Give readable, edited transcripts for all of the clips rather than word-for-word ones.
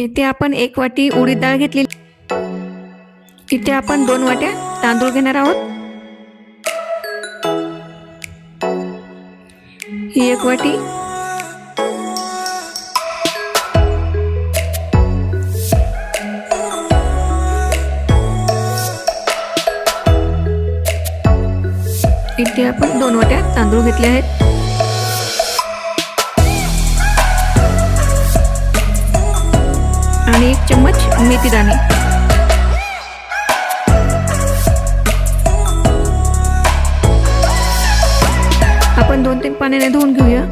इथे आपण 1 वाटी उडीद डाळ घेतली। इथे आपण 2 वाट्या तांदूळ घेणार आहोत। ही 1 वाटी, इथे आपण 2 वाट्या तांदूळ घेतले आहेत। आणि 1 चम्मच मेथी दाणे। आपण 2-3 पाण्याने धुवून घेऊया।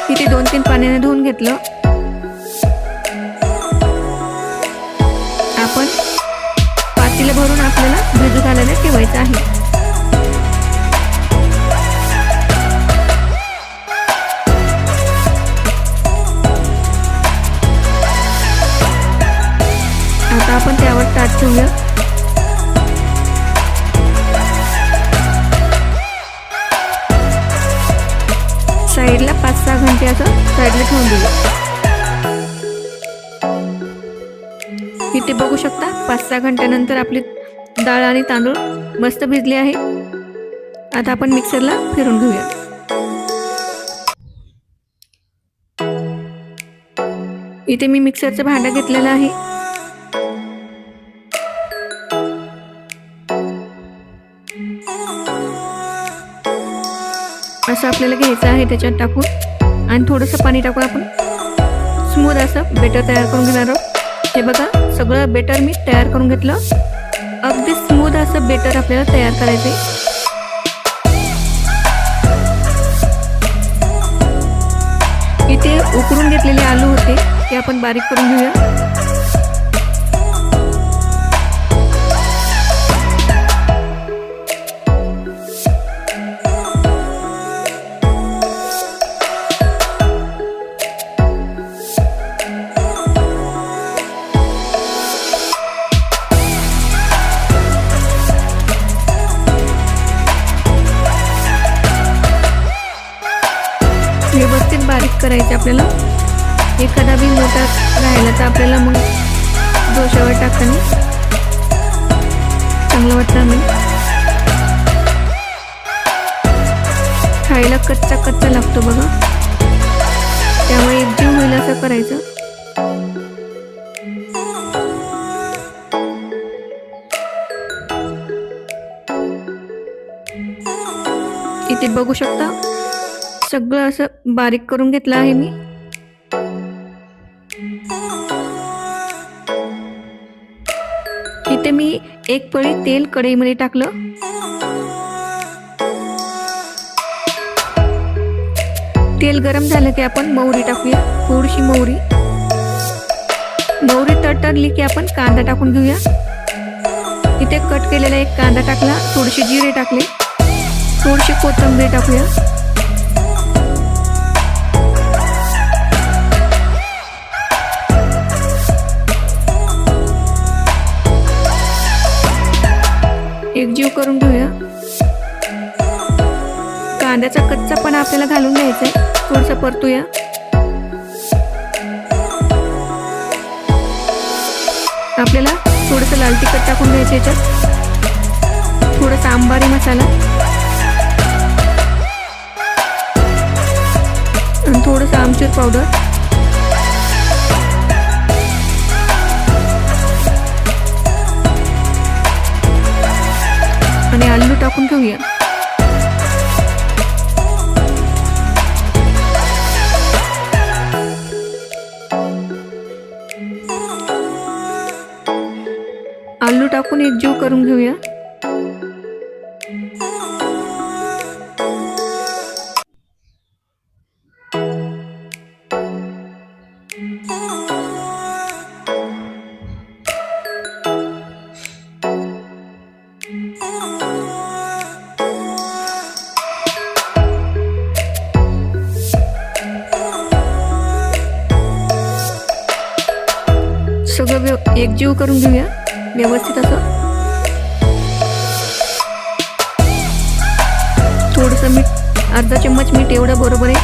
इथे 2-3 पाण्याने धुवून घेतलं। आपण पातेलं भरून आपल्याला भिजू घालायला ठेवायचं आहे। आता आपण त्यावर ताट ठेवूया। साईडला 5-6 घंटे असं साईडला ठेवून देऊया। इथे बघू शकता 5-6 घंट्यानंतर आपली डाळ आणि तांदूळ मस्त भिजले आहे। आता आपण मिक्सरला फिरून घेऊया। इथे मी मिक्सरचं भांडं घेतलेलं आहे। असं आपल्याला घ्यायचं आहे, त्याच्यात टाकून आणि थोडंसं पाणी टाकून आपण स्मूथ असं बेटर तयार करून घेणार आहोत। हे बघा, सगळं बेटर मी तयार करून घेतलं। अगदी स्मूथ असं बेटर आपल्याला तयार करायचं आहे। इथे उकळून घेतलेले आलू होते, ते आपण बारीक करून घेऊया। व्यवस्थित बारीक करायचे आपल्याला। एखादा बी मोठा राहिला तर आपल्याला मग डोश्यावर टाकताना चांगलं वाटणार नाही। खायला कच्चा कच्चा लागतो बघा, त्यामुळे एकजीव होईल असं करायचं। इथे बघू शकता सगळं असं बारीक करून घेतलं आहे मी। इथे मी 1 पळी तेल कढईमध्ये टाकलं। तेल गरम झालं की आपण मोहरी टाकूया, थोडीशी मोहरी। मोहरी तडतडली की आपण कांदा टाकून घेऊया। इथे कट केलेला 1 कांदा टाकला, थोडेसे जिरे टाकले, थोडीशी कोथिंबीर टाकूया। एकजीव करून घेऊया। कांद्याचा कच्चापणा आपल्याला घालून घ्यायचा आहे, थोडंसं परतूया। आपल्याला थोडंसं लाल तिखट टाकून घ्यायचं याच्यात, थोडासा अंबारी मसाला आणि थोडंसं आमचूर पावडर आणि आलू टाकून घेऊया। आलू टाकून एकजीव करून घेऊया। सगळं एकजीव करून घेऊया व्यवस्थित असं। थोडंसं मीठ, अर्धा चम्मच मीठ एवढं बरोबर आहे।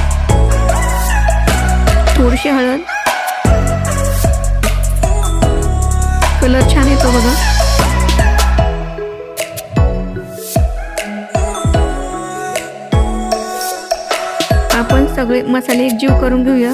थोडीशी हळद, कलर छान येतो बघा. आपण सगळे मसाले एकजीव करून घेऊया.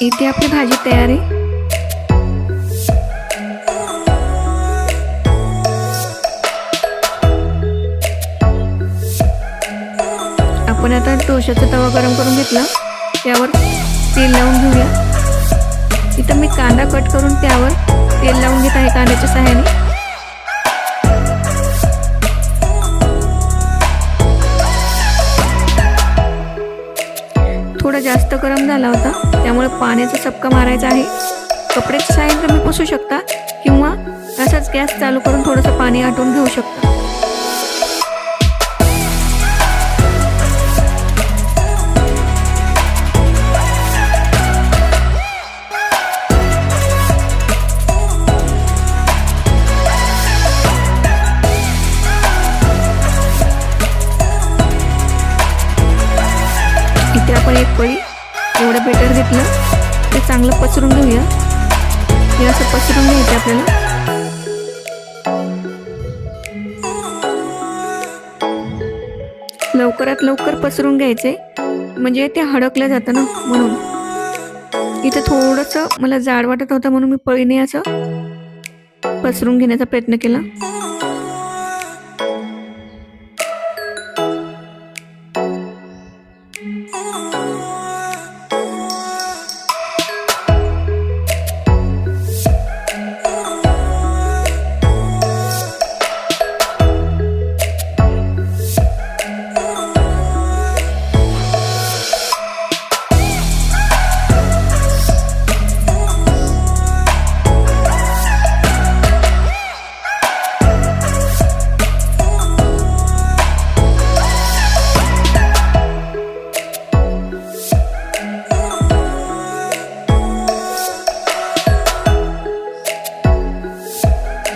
इथे आपली भाजी तयार आहे. आपण आता डोशाचा तवा गरम करून घेतला, त्यावर तेल लावून घेऊया. इथं मी कांदा कट करून त्यावर तेल लावून घेत आहे कांद्याच्या सहाय्याने. थोडा जास्त गरम झाला होता, त्यामुळे पाण्याचा चपका मारायचा आहे. कपड्याच्या सहाय्याने तुम्ही पुसू शकता किंवा असाच गॅस चालू करून थोडंसं पाणी आटवून घेऊ शकता. इथे आपण एक पळी एवढं बेटर घेतलं, ते चांगलं पसरून घेऊया. हे असं पसरून घ्यायचं आपल्याला. लवकरात लवकर पसरून घ्यायचे, म्हणजे ते हडकलं जातं ना, म्हणून. इथे थोडंसं मला जाड वाटत होतं, म्हणून मी पळीने असं पसरून घेण्याचा प्रयत्न केला.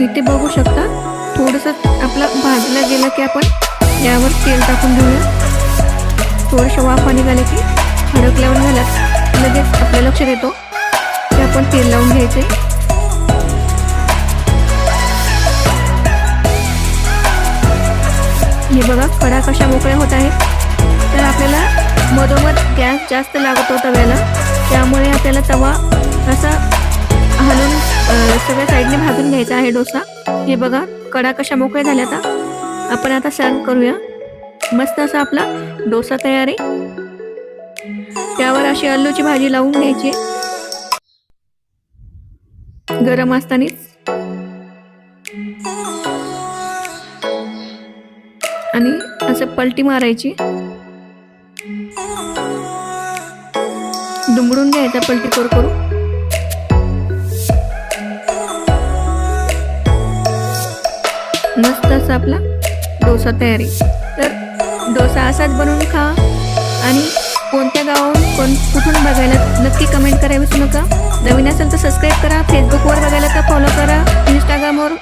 इथे बघू शकता थोडंसं आपला भाजला गेला की आपण यावर तेल टाकून घेऊया. थोडंसं वाफा निघाले की हडकल्यावर घालत लगेच आपल्या लक्षात येतो की आपण तेल लावून घ्यायचे. हे बघा कडा कशा मोकळ्या होत आहेत. तर आपल्याला मधोमध गॅस जास्त लागत होता तव्याला, त्यामुळे आपल्याला तवा असा हलवून सगळ्या साईडने भाजून घ्यायचा आहे डोसा. हे बघा कडा कशा मोकळ्या झाल्या. आपण आता सर्व करूया. मस्त असा आपला डोसा तयार आहे. त्यावर अशी आलूची भाजी लावून घ्यायची गरम असतानाच, आणि असं पलटी मारायची, दुमडून घ्यायचा पलटी करू करू. मस्त असा आपला डोसा तयार आहे. तर डोसा असाच बनवून खा, आणि कोणत्या गावाहून कुठून बघायला नक्की कमेंट करा विसरू नका. नवीन असेल तर सबस्क्राईब करा. फेसबुकवर बघायला तर फॉलो करा. इंस्टाग्रामवर